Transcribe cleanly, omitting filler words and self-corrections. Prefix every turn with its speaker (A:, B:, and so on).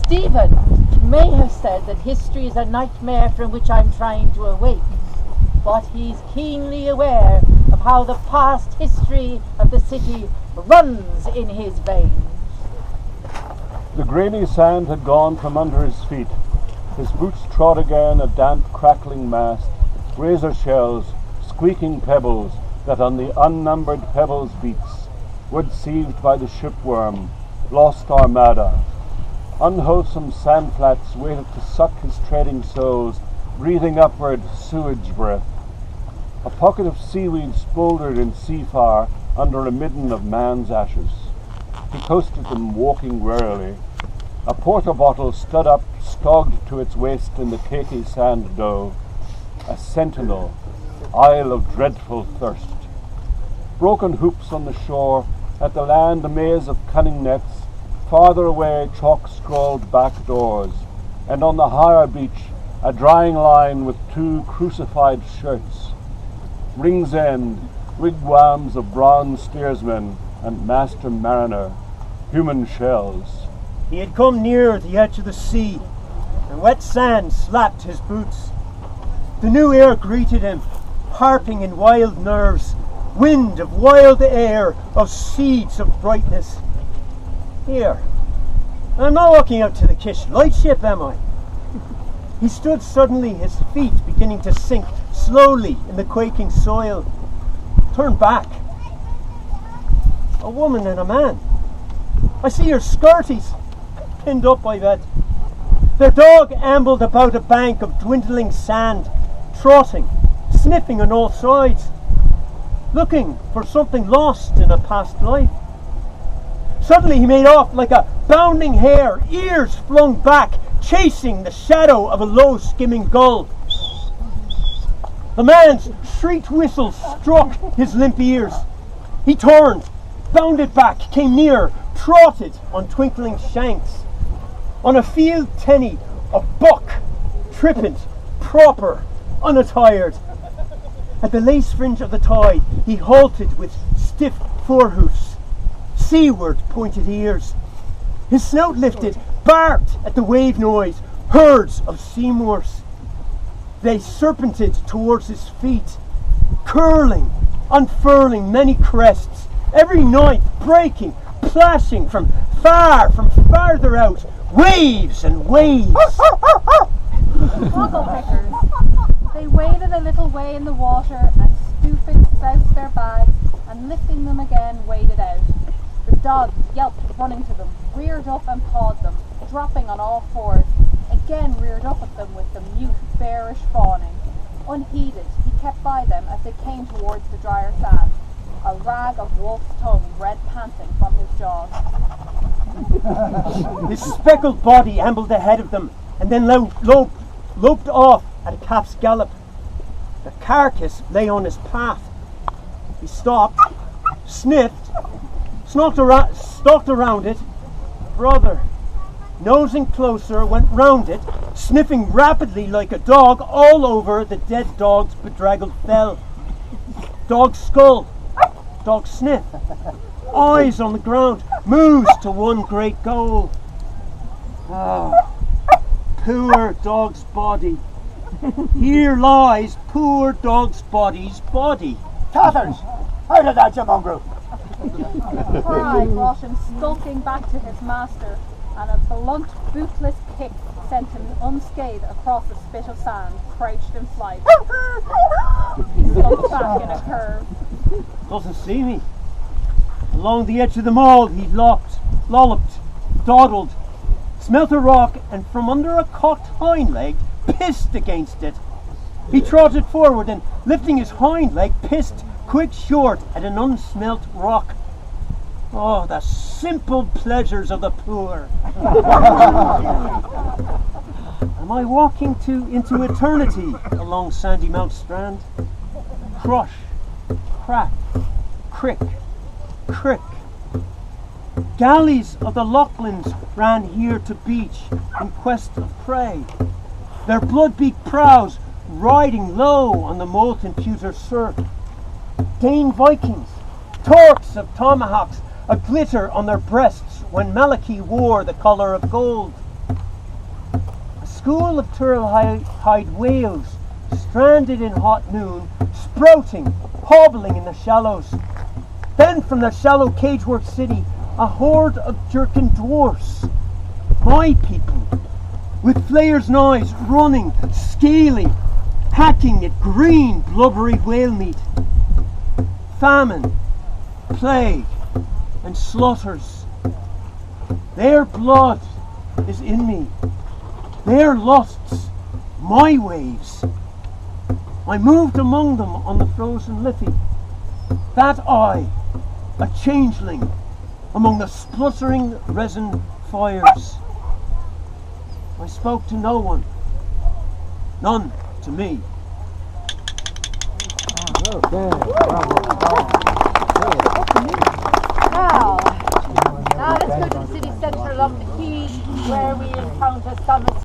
A: Stephen may have said that history is a nightmare from which I'm trying to awake, but he's keenly aware of how the past history of the city runs in his veins.
B: The grainy sand had gone from under his feet. His boots trod again a damp, crackling mast, razor shells, squeaking pebbles that on the unnumbered pebbles beats, wood sieved by the shipworm, lost armada. Unwholesome sandflats waited to suck his treading soles, breathing upward sewage breath. A pocket of seaweed spouldered in seafire under a midden of man's ashes. He coasted them, walking warily. A porter bottle stood up, stogged to its waist in the cakey sand dough. A sentinel, isle of dreadful thirst. Broken hoops on the shore, at the land a maze of cunning nets, farther away chalk-scrawled back doors, and on the higher beach a drying line with 2 crucified shirts. Rings End, wigwams of bronze steersmen and master mariner, human shells.
C: He had come near the edge of the sea, and wet sand slapped his boots. The new air greeted him, harping in wild nerves, wind of wild air, of seeds of brightness. Here, I'm not walking out to the Kish lightship, am I? He stood suddenly, his feet beginning to sink slowly in the quaking soil. Turned back. A woman and a man. I see your skirties, pinned up, I bet. Their dog ambled about a bank of dwindling sand, trotting, sniffing on all sides, looking for something lost in a past life. Suddenly he made off like a bounding hare, ears flung back, chasing the shadow of a low skimming gull. The man's shrieked whistle struck his limp ears. He turned, bounded back, came near, trotted on twinkling shanks. On a field tenny, a buck, trippant, proper, unattired. At the lace fringe of the tide, he halted with stiff forehoofs, seaward pointed ears. His snout lifted, barked at the wave noise, herds of seamoors. They serpented towards his feet, curling, unfurling many crests, every ninth breaking, plashing from farther out, waves and waves.
D: Boggle pickers. They waded a little way in the water and stooping soused their bags and lifting them again waded out. The dogs yelped running to them, reared up and pawed them, dropping on all fours, again reared up at them with the mute, bearish fawning. Unheeded, he kept by them as they came towards the drier sand, a rag of wolf's tongue red panting from his jaws.
C: His speckled body ambled ahead of them and then loped off at a calf's gallop. The carcass lay on his path. He stopped, sniffed, stalked around it. Brother, nosing closer, went round it, sniffing rapidly like a dog all over the dead dog's bedraggled fell. Dog skull, dog sniff, eyes on the ground, moves to one great goal. Ah, poor dog's body. Here lies poor dog's body's body.
E: Cathers, out of that, you mongrel!
D: The cry brought him skulking back to his master, and a blunt, bootless kick sent him unscathed across the spit of sand, crouched in flight. He slumped back in a curve.
C: Doesn't see me. Along the edge of the mould he lolloped, dawdled, smelt a rock, and from under a cocked hind leg pissed against it. He trotted forward and, lifting his hind leg, pissed quick short at an unsmelt rock. Oh, the simple pleasures of the poor. Am I walking into eternity along Sandy Mount Strand? Crush, crack, crick, crick. Galleys of the Lachlan's ran here to beach in quest of prey, their blood-beaked prows riding low on the molten pewter surf. Dane Vikings, torques of tomahawks, a glitter on their breasts when Malachy wore the colour of gold. school of turtle-hide whales, stranded in hot noon, sprouting, hobbling in the shallows. Then from the shallow cagework city, a horde of jerkin dwarfs. My people, with flayers' knives, running, scaling, hacking at green, blubbery whale meat. Famine, plague, and slaughters. Their blood is in me. Their lusts, my waves. I moved among them on the frozen Liffey. That I, a changeling, among the spluttering resin fires. I spoke to no one, none to me.
A: Now let's go to the city centre along the quay where we encounter some